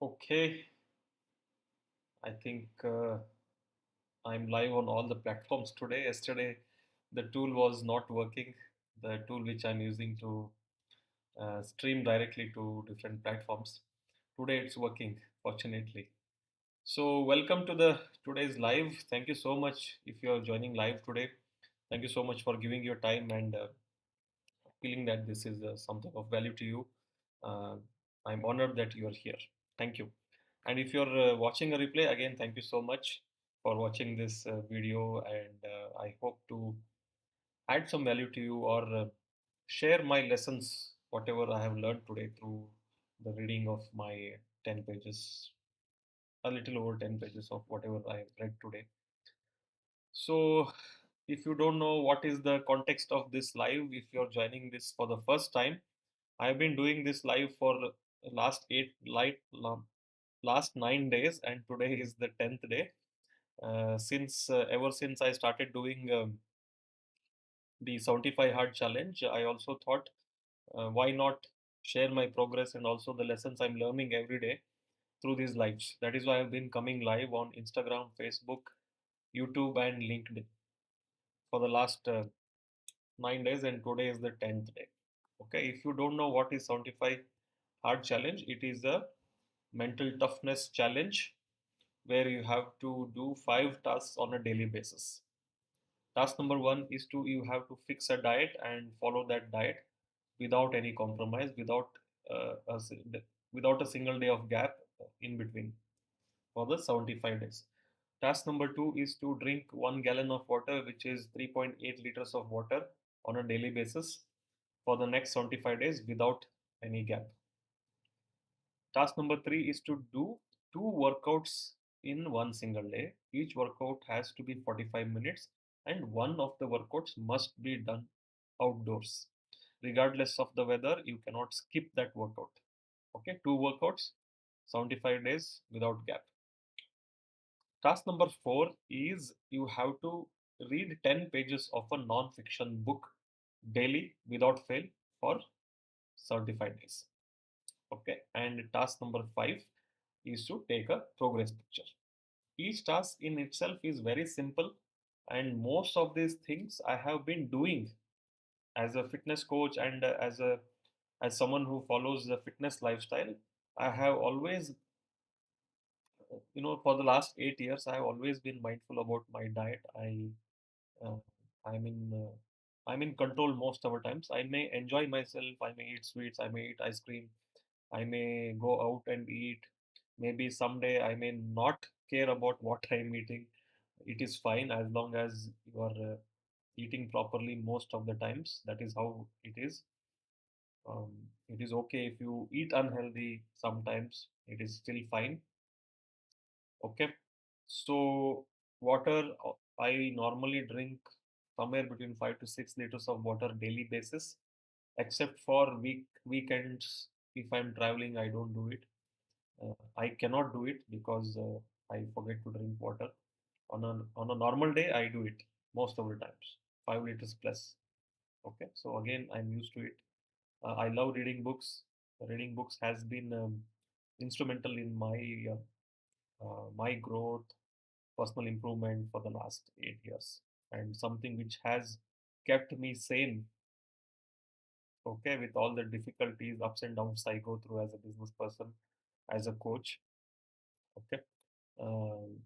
Okay, I think I'm live on all the platforms today. Yesterday, the tool was not working. The tool which I'm using to stream directly to different platforms. Today, it's working, fortunately. So, welcome to the today's live. Thank you so much if you are joining live today. Thank you so much for giving your time and feeling that this is something of value to you. Uh, I'm honored that you are here. Thank you. And if you're watching a replay, again, thank you so much for watching this video. And I hope to add some value to you or share my lessons, whatever I have learned today through the reading of my 10 pages, a little over 10 pages of whatever I have read today. So, if you don't know what is the context of this live, if you're joining this for the first time, I've been doing this live for last last 9 days, and today is the 10th day. Since ever since I started doing the 75 hard challenge, I also thought, why not share my progress and also the lessons I'm learning every day through these lives. That is why I've been coming live on Instagram, Facebook, YouTube, and LinkedIn for the last 9 days, and today is the 10th day. Okay, if you don't know what is 75 hard challenge, it is a mental toughness challenge where you have to do 5 tasks on a daily basis. Task number one is to you have to fix a diet and follow that diet without any compromise, uh, a, si- without a single day of gap in between for the 75 days. Task number two is to drink 1 gallon of water, which is 3.8 liters of water on a daily basis for the next 75 days without any gap. Task number three is to do two workouts in one single day. Each workout has to be 45 minutes, and one of the workouts must be done outdoors. Regardless of the weather, you cannot skip that workout. Okay, two workouts, 75 days without gap. Task number four is you have to read 10 pages of a non fiction book daily without fail for 75 days. Okay, and task number five is to take a progress picture. Each task in itself is very simple, and most of these things I have been doing as a fitness coach and as someone who follows the fitness lifestyle. I have always, for the last 8 years, I have always been mindful about my diet. Uh, I'm in I'm in control most of the times. I may enjoy myself. I may eat sweets. I may eat ice cream. I may go out and eat. Maybe someday I may not care about what I'm eating. It is fine as long as you are eating properly most of the times. That is how it is. Um, it is okay if you eat unhealthy sometimes. It is still fine. Okay. So water, I normally drink somewhere between 5 to 6 liters of water daily basis, except for weekends. If I'm traveling, I don't do it. I cannot do it because I forget to drink water. On a normal day, I do it most of the times, 5 liters plus. Okay, so again, I'm used to it. I love reading books. Reading books has been instrumental in my growth, personal improvement for the last 8 years, and something which has kept me sane. Okay, with all the difficulties, ups and downs I go through as a business person, as a coach. Okay, um,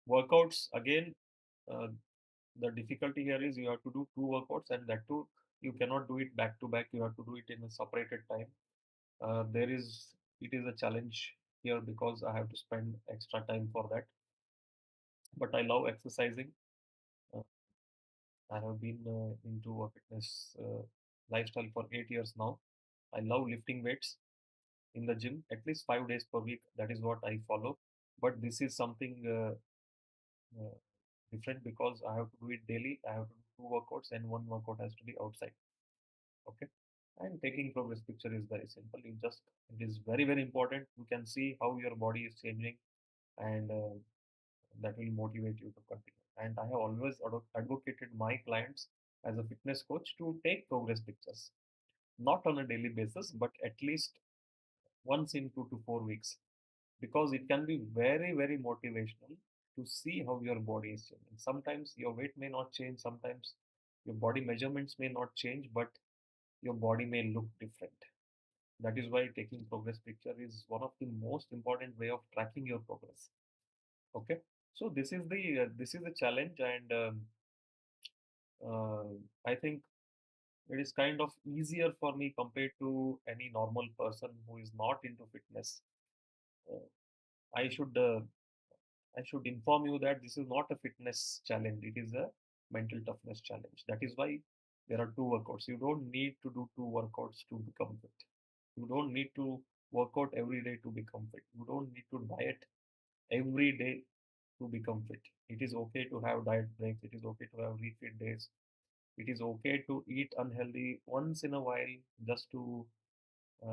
workouts again. Uh, the difficulty here is you have to do two workouts, and that too you cannot do it back to back. You have to do it in a separated time. There is it is a challenge here because I have to spend extra time for that. But I love exercising. Uh, I have been into a fitness lifestyle for 8 years now. I love lifting weights in the gym at least 5 days per week. That is what I follow. But this is something uh, different because I have to do it daily. I have to do two workouts, and one workout has to be outside. Okay. And taking progress picture is very simple. It is very, very important. You can see how your body is changing, and that will motivate you to continue. And I have always advocated my clients as a fitness coach to take progress pictures, not on a daily basis, but at least once in 2 to 4 weeks. because it can be very, very motivational to see how your body is changing. Sometimes your weight may not change, sometimes your body measurements may not change, but your body may look different. That is why taking progress picture is one of the most important way of tracking your progress. Okay, so this is the challenge, and uh, I think it is kind of easier for me compared to any normal person who is not into fitness. Uh, I should I should inform you that this is not a fitness challenge. It is a mental toughness challenge. That is why there are two workouts. You don't need to do two workouts to become fit. You don't need to work out every day to become fit. You don't need to diet every day to become fit. It is okay to have diet breaks. It is okay to have refeed days. It is okay to eat unhealthy once in a while just to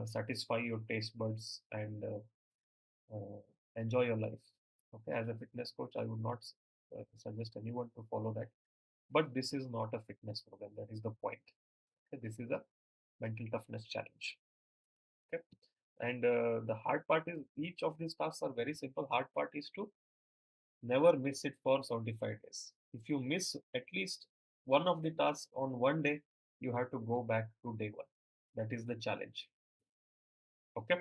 satisfy your taste buds and enjoy your life. Okay, as a fitness coach, I would not suggest anyone to follow that. But this is not a fitness program. That is the point. Okay, this is a mental toughness challenge. Okay, and the hard part is each of these tasks are very simple. Hard part is to never miss it for 75 days. If you miss at least one of the tasks on one day, you have to go back to day one. That is the challenge. Okay.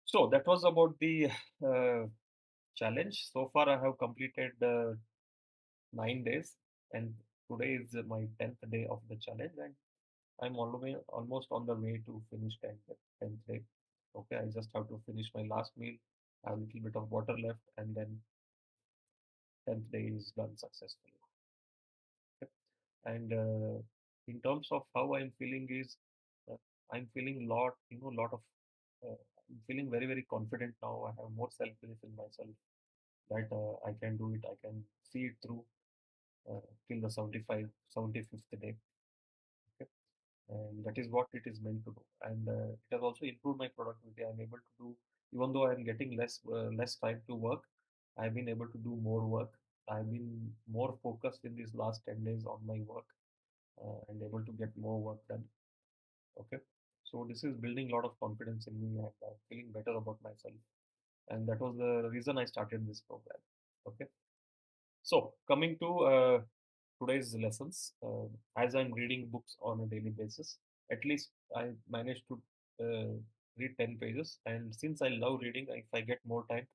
So that was about the uh, challenge. So far, I have completed 9 days, and today is my 10th day of the challenge, and I'm almost on the way to finish 10th day. Okay, I just have to finish my last meal, have a little bit of water left, and then 10th day is done successfully. Okay. And in terms of how I'm feeling is, uh, I'm feeling lot of, I'm feeling very, very confident now. I have more self-belief in myself that I can do it. I can see it through till the 75th day. Okay. And that is what it is meant to do. And it has also improved my productivity. I'm able to do, even though I'm getting less time to work, I've been able to do more work. I've been more focused in these last 10 days on my work and able to get more work done. Okay. So this is building a lot of confidence in me, and I'm feeling better about myself. And that was the reason I started this program. Okay. So coming to today's lessons, as I'm reading books on a daily basis, at least I managed to read 10 pages. And since I love reading, if I get more time,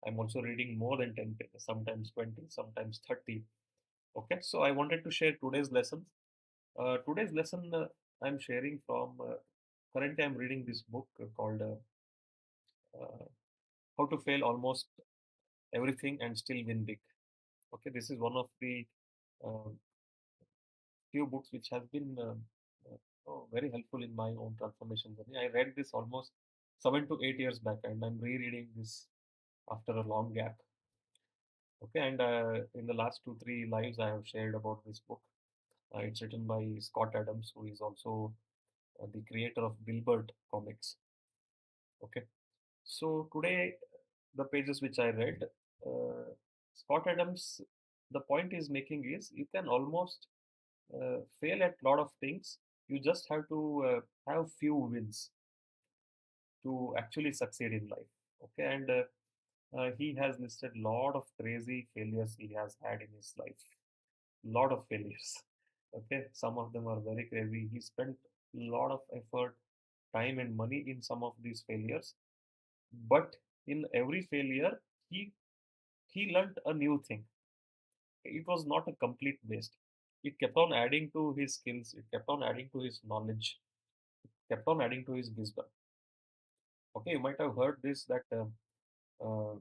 I'm also reading more than 10 pages, sometimes 20, sometimes 30. Okay, so I wanted to share today's lessons. Today's lesson I'm sharing from currently I'm reading this book called uh, How to Fail Almost Everything and Still Win Big. Okay, this is one of the uh, few books which has been very helpful in my own transformation journey. I read this almost 7 to 8 years back, and I'm rereading this after a long gap. Okay, and in the last 2 3 lives, I have shared about this book. It's written by Scott Adams, who is also the creator of Dilbert comics. Okay, so today the pages which I read, uh, Scott Adams, the point is making is you can almost fail at a lot of things. You just have to have few wins to actually succeed in life. Okay, and he has listed a lot of crazy failures he has had in his life. Lot of failures. Okay, some of them are very crazy. He spent a lot of effort, time, and money in some of these failures. But in every failure, he he learned a new thing. It was not a complete waste. It kept on adding to his skills. It kept on adding to his knowledge. Kept on adding to his wisdom. Okay, you might have heard this that uh,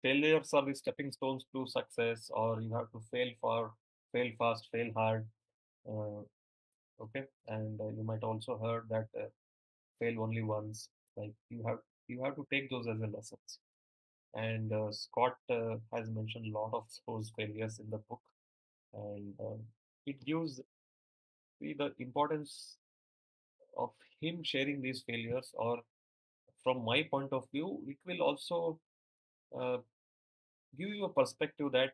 failures are the stepping stones to success, or you have to fail fast, fail hard. Uh, okay, and you might also heard that fail only once. Like you have to take those as a lessons. And Scott has mentioned a lot of those failures in the book, and it gives the importance of him sharing these failures, or from my point of view, it will also uh, give you a perspective that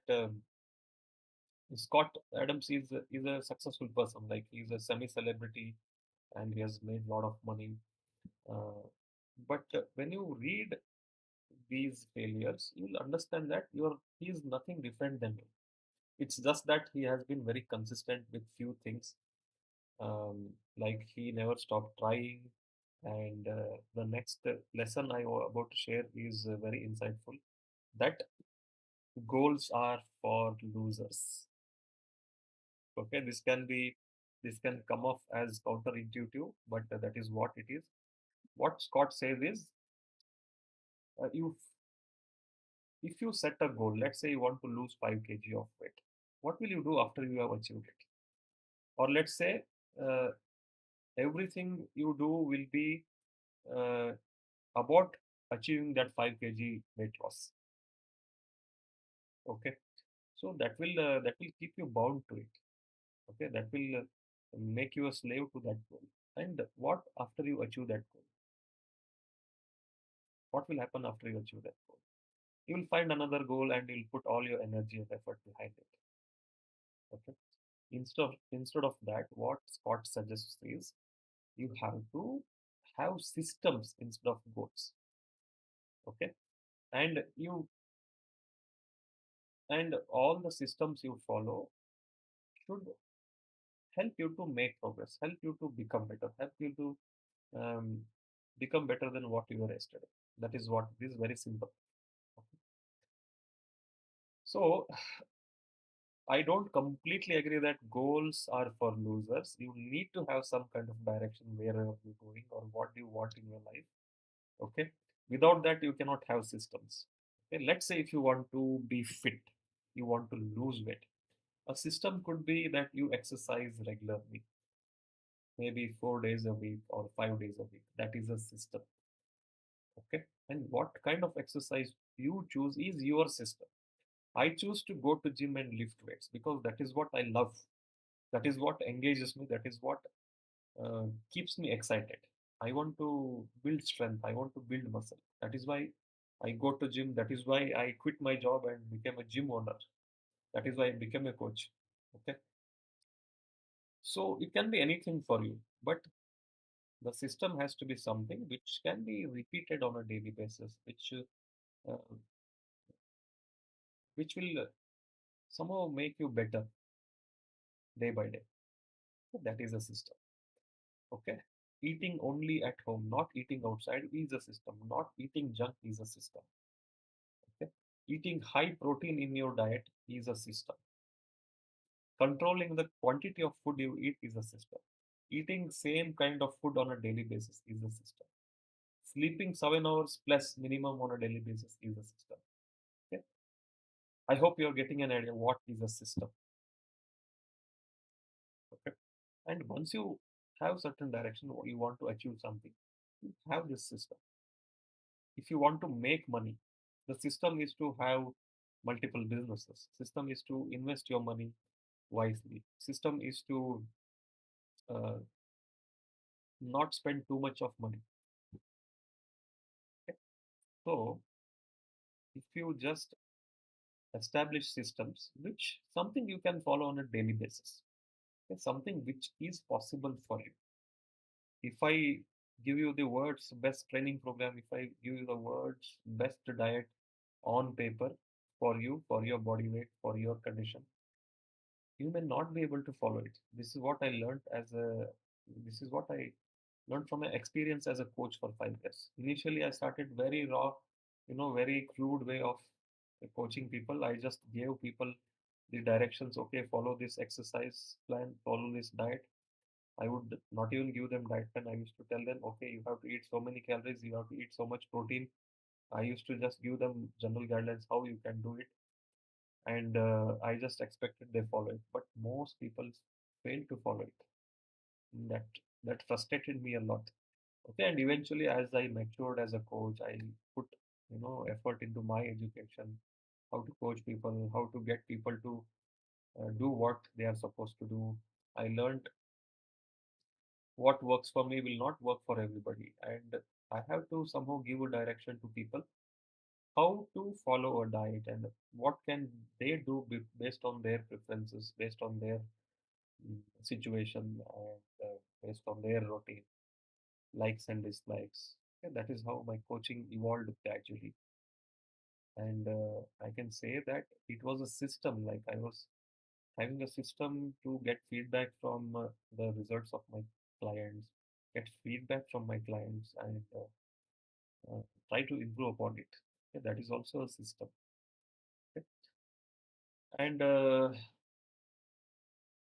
Scott Adams is a successful person. Like he's a semi celebrity and he has made a lot of money. Uh, But when you read these failures, you'll understand that he is nothing different than you. It's just that he has been very consistent with few things. Like he never stopped trying. And the next lesson about to share is very insightful. That goals are for losers. Okay, this can come off as counterintuitive, but that is what it is. What Scott says is, you if you set a goal, let's say you want to lose 5 kg of weight, what will you do after you have achieved it? Or let's say uh, everything you do will be uh, about achieving that 5 kg weight loss. Okay, so that will keep you bound to it. Okay, that will make you a slave to that goal. And what after you achieve that goal? What will happen after you achieve that goal? You will find another goal and you'll put all your energy and effort behind it. Okay. Instead of that, what Scott suggests is you have to have systems instead of goals. Okay. And you and all the systems you follow should help you to make progress, help you to become better, help you to um, become better than what you were yesterday. That is what it is, very simple. Okay. So I don't completely agree that goals are for losers. You need to have some kind of direction where are you going or what do you want in your life. Okay. Without that, you cannot have systems. Okay. Let's say if you want to be fit, you want to lose weight. A system could be that you exercise regularly, maybe 4 days a week or 5 days a week. That is a system. Okay. And what kind of exercise you choose is your system. I choose to go to gym and lift weights because that is what I love. That is what engages me. That is what keeps me excited. I want to build strength. I want to build muscle. That is why I go to gym. That is why I quit my job and became a gym owner. That is why I became a coach. Okay. So it can be anything for you, but the system has to be something which can be repeated on a daily basis, which will somehow make you better day by day. That is a system. Okay. Eating only at home, not eating outside is a system. Not eating junk is a system. Okay. Eating high protein in your diet is a system. Controlling the quantity of food you eat is a system. Eating same kind of food on a daily basis is a system. Sleeping 7 hours plus minimum on a daily basis is a system. Okay. I hope you're getting an idea what is a system. Okay. And once you have certain direction, you want to achieve something, you have this system. If you want to make money, the system is to have multiple businesses. System is to invest your money wisely. System is to uh, not spend too much of money. Okay? So if you just establish systems, which something you can follow on a daily basis, okay? Something which is possible for you. If I give you the words best training program, if I give you the words best diet on paper for you, for your body weight, for your condition, you may not be able to follow it. This is what I learned from my experience as a coach for 5 years. Initially, I started very raw, very crude way of coaching people. I just gave people the directions. Okay, follow this exercise plan, follow this diet. I would not even give them diet plan. I used to tell them, okay, you have to eat so many calories, you have to eat so much protein. I used to just give them general guidelines how you can do it, and I just expected they follow it. But most people fail to follow it. That that frustrated me a lot. Okay, and eventually, as I matured as a coach, I put effort into my education, how to coach people, how to get people to do what they are supposed to do. I learned what works for me will not work for everybody, and I have to somehow give a direction to people how to follow a diet and what can they do based on their preferences, based on their situation, and based on their routine, likes and dislikes. Yeah, that is how my coaching evolved gradually. And I can say that it was a system. Like I was having a system to get feedback from the results of my clients, get feedback from my clients, and try to improve upon it. Okay, that is also a system. Okay. And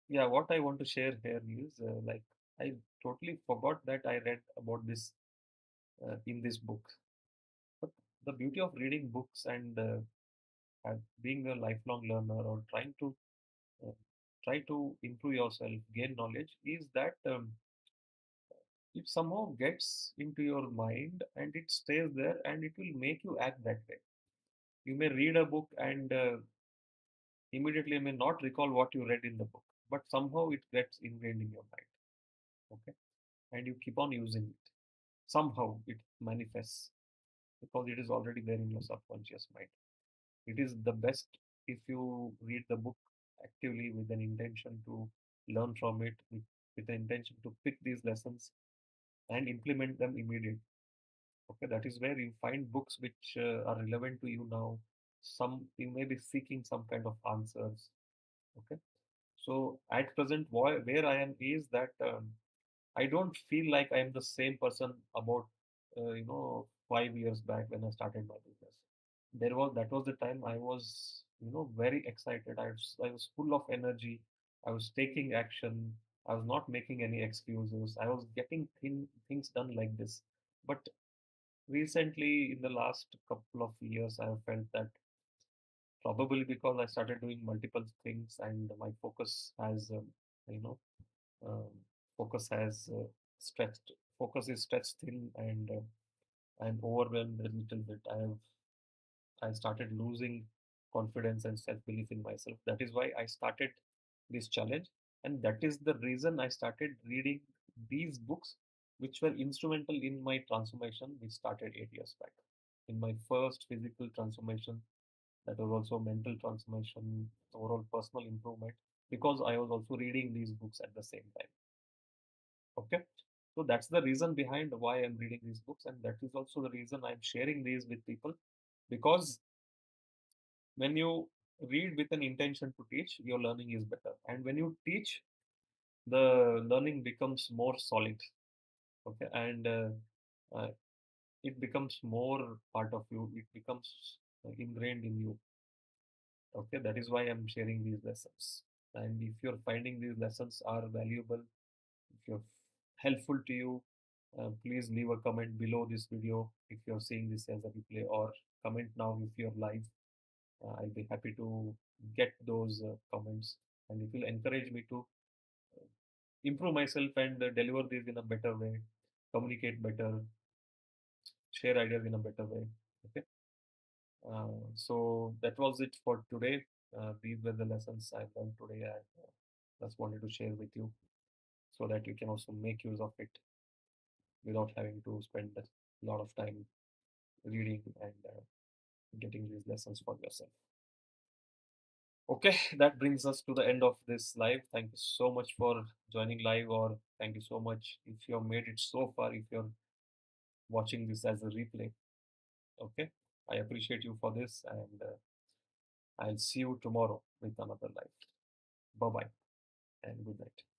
yeah, what I want to share here is like I totally forgot that I read about this in this book. But the beauty of reading books and being a lifelong learner or uh, try to improve yourself, gain knowledge, is that it somehow gets into your mind and it stays there and it will make you act that way. You may read a book and immediately may not recall what you read in the book, but somehow it gets ingrained in your mind. Okay, and you keep on using it. Somehow it manifests because it is already there in your subconscious mind. It is the best if you read the book actively with an intention to learn from it, with the intention to pick these lessons and implement them immediately. Okay, that is where you find books which are relevant to you now. Some you may be seeking some kind of answers. Okay, so at present, where I am is that I don't feel like I am the same person about 5 years back when I started my business. That was the time I was very excited. I was full of energy. I was taking action. I was not making any excuses. I was getting things done like this. But recently, in the last couple of years, I have felt that probably because I started doing multiple things and my you know, um, focus has stretched. Focus is stretched thin, and I'm overwhelmed a little bit. I started losing confidence and self belief in myself. That is why I started this challenge, and that is the reason I started reading these books, which were instrumental in my transformation, which started 8 years back. In my first physical transformation, that was also mental transformation, overall personal improvement, because I was also reading these books at the same time. Okay. So that's the reason behind why I'm reading these books, and that is also the reason I'm sharing these with people because when you read with an intention to teach, your learning is better. And when you teach, the learning becomes more solid. Okay. And uh, it becomes more part of you, it becomes ingrained in you. Okay. That is why I'm sharing these lessons. And if you're finding these lessons are valuable, if you're helpful to you, please leave a comment below this video if you're seeing this as a replay, or comment now if you're live. I'll be happy to get those comments, and it will encourage me to improve myself and deliver these in a better way, communicate better, share ideas in a better way. Okay. So that was it for today. These were the lessons I learned today. I just wanted to share with you so that you can also make use of it without having to spend a lot of time reading and getting these lessons for yourself. Okay, that brings us to the end of this live. Thank you so much for joining live, or thank you so much if you have made it so far, if you're watching this as a replay. Okay, I appreciate you for this, and I'll see you tomorrow with another live. Bye bye, and good night.